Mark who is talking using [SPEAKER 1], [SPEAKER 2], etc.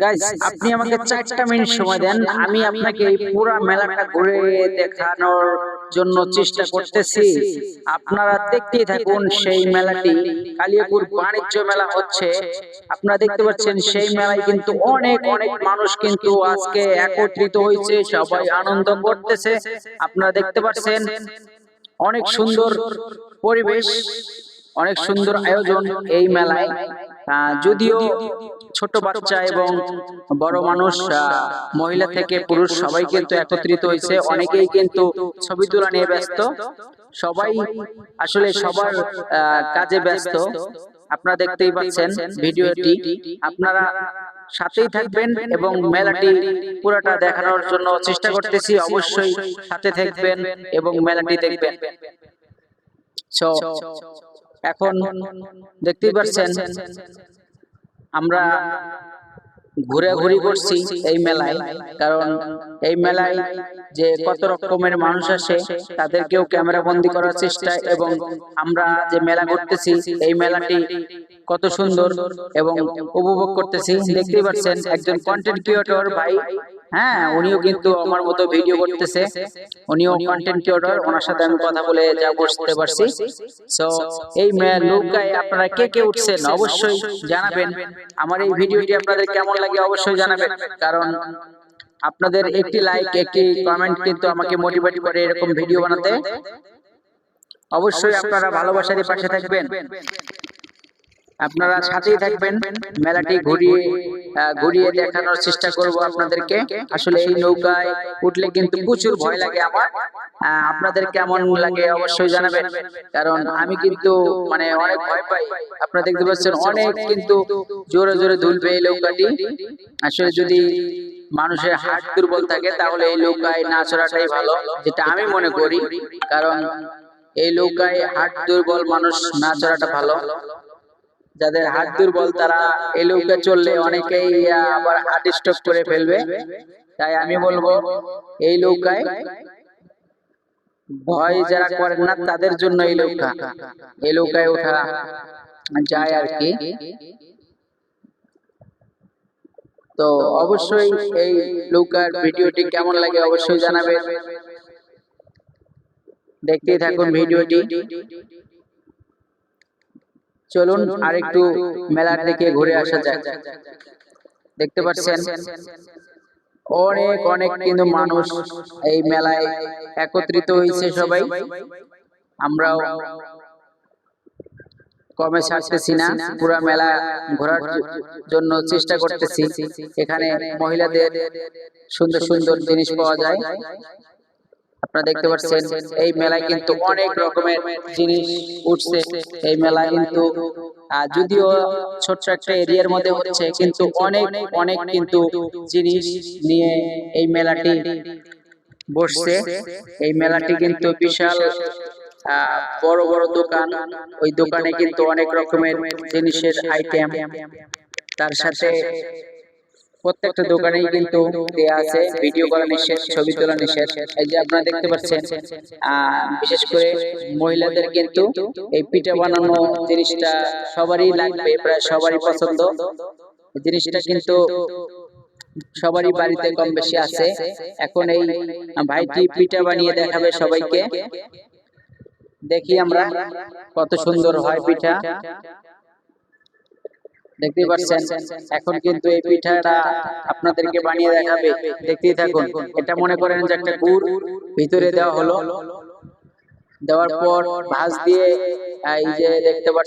[SPEAKER 1] Guys, আপনি আমাকে 4টা মিনিট সময় দেন, আমি আপনাকে এই পুরো মেলাটা ঘুরে দেখানোর জন্য চেষ্টা করতেছি। আপনারা দেখতেই থাকুন। সেই মেলাটি কালিয়াপুর বাণিজ্য মেলা হচ্ছে। আপনারা দেখতে পাচ্ছেন সেই মেলায় কিন্তু অনেক অনেক মানুষ কিন্তু আজকে একত্রিত হয়েছে, সবাই আনন্দ করতেছে। আপনারা দেখতে পাচ্ছেন অনেক সুন্দর পরিবেশ, অনেক সুন্দর আয়োজন এই মেলায়। যদিও ছোট বাচ্চা এবং বড় মানুষ, মহিলা থেকে পুরুষ সবাই কিন্তু একত্রিত হয়েছে। অনেকেই কিন্তু ছবি তোলা নিয়ে ব্যস্ত, সবাই আসলে সবার কাজে ব্যস্ত। আপনারা দেখতেই পাচ্ছেন ভিডিওটি, আপনারা সাথেই থাকবেন এবং মেলাটি পুরোটা দেখানোর জন্য চেষ্টা করতেছি। অবশ্যই সাথে থাকবেন এবং মেলাটি দেখবেন। এখন দেখতেই পাচ্ছেন আমরা ঘোরাঘুরি করছি এই মেলায়, কারণ এই মেলায় যে কত রকমের মানুষ আসে তাদেরকেও ক্যামেরা বন্দি করার চেষ্টা, এবং আমরা যে মেলা করতেছি এই মেলাটি কত সুন্দর এবং উপভোগ করতেছি। দেখতেই পাচ্ছেন একজন কন্টেন্ট ক্রিয়েটর ভাই, হ্যাঁ, উনিও কিন্তু আমার মতো ভিডিও করতেছে, উনিও কন্টেন্ট ক্রিয়েটর, ওনার সাথে আমি কথা বলে যা বুঝতে পারছি। সো এই নৌকায় আপনারা কে কে উঠছেন অবশ্যই জানাবেন। আমার এই ভিডিওটি আপনাদের কেমন লাগে অবশ্যই জানাবেন, কারণ আপনাদের একটি লাইক, একটি কমেন্ট কিন্তু আমাকে মোটিভেট করে এরকম ভিডিও বানাতে। অবশ্যই আপনারা ভালোবাসার পাশে থাকবেন, আপনারা সাথেই থাকবেন। মেলাটি ঘুরিয়ে দেখানোর চেষ্টা করব আপনাদেরকে। আসলে এই নৌকায় উঠলে কিন্তু প্রচুর ভয় লাগে আমার, আপনাদের কেমন লাগে অবশ্যই জানাবেন, কারণ আমি কিন্তু মানে অনেক ভয় পাই। আপনারা দেখতে পাচ্ছেন অনেক কিন্তু জোরে জোরে দুলবে এই নৌকাটি। আসলে যদি মানুষের হার্ট দুর্বল থাকে তাহলে এই নৌকায় না চড়াটাই ভালো, যেটা আমি মনে করি, কারণ এই নৌকায় হার্ট দুর্বল মানুষ না চড়াটা ভালো। যাদের হার্ট দুর্বল তারা এই নৌকা চললে অনেকেই আবার হার্ট স্ট্রোক করে ফেলবে। তাই আমি বলবো এই নৌকায় ভয় যারা করেন না তাদের জন্য এই নৌকায় ওঠা যায় আর কি। তো অবশ্যই এই নৌকার ভিডিওটি কেমন লাগে অবশ্যই জানাবেন, দেখতেই থাকুন ভিডিওটি। চলুন আরেকটু মেলার দিকে ঘুরে আসা যাক। দেখতে পাচ্ছেন অনেক অনেক কিন্তু মানুষ এই মেলায় একত্রিত হয়েছে সবাই। আমরাও কমে ছাড়তেছি না, পুরা মেলা ঘোরার জন্য চেষ্টা করতেছি। এখানে মহিলাদের সুন্দর সুন্দর জিনিস পাওয়া যায়। আপনারা দেখতে পাচ্ছেন এই মেলায় কিন্তু অনেক রকমের জিনিস উঠছে। এই মেলা কিন্তু যদিও ছোট্ট একটা এরিয়ার মধ্যে হচ্ছে, কিন্তু অনেক অনেক কিন্তু জিনিস নিয়ে এই মেলাটি বসছে। এই মেলাটি কিন্তু বিশাল বড় বড় দোকান, ওই দোকানে কিন্তু অনেক রকমের জিনিসের আইটেম, তার সাথে প্রত্যেকটা দোকানেই কিন্তু দেয়া আছে ভিডিও করা নিষেধ, ছবি তোলা নিষেধ। এই যে আপনারা দেখতে পাচ্ছেন বিশেষ করে মহিলাদের কিন্তু এই পিঠা বানানো জিনিসটা সবারই লাগবে, প্রায় সবারই পছন্দ। জিনিসটা কিন্তু সবারই বাড়িতে কম বেশি আছে। এখন এই ভাইটি পিঠা বানিয়ে দেখাবে সবাইকে, দেখি আমরা কত সুন্দর হয় পিঠা। দেখতে পাচ্ছেন এখন কিন্তু এই পিঠাটা আপনাদেরকে বানিয়ে দেখাবে, দেখতেই থাকুন। এটা মনে করেন যে একটা গুড় ভিতরে দেওয়া হলো, দেওয়ার পর ভাঁজ দিয়ে এই যে দেখতে পাচ্ছেন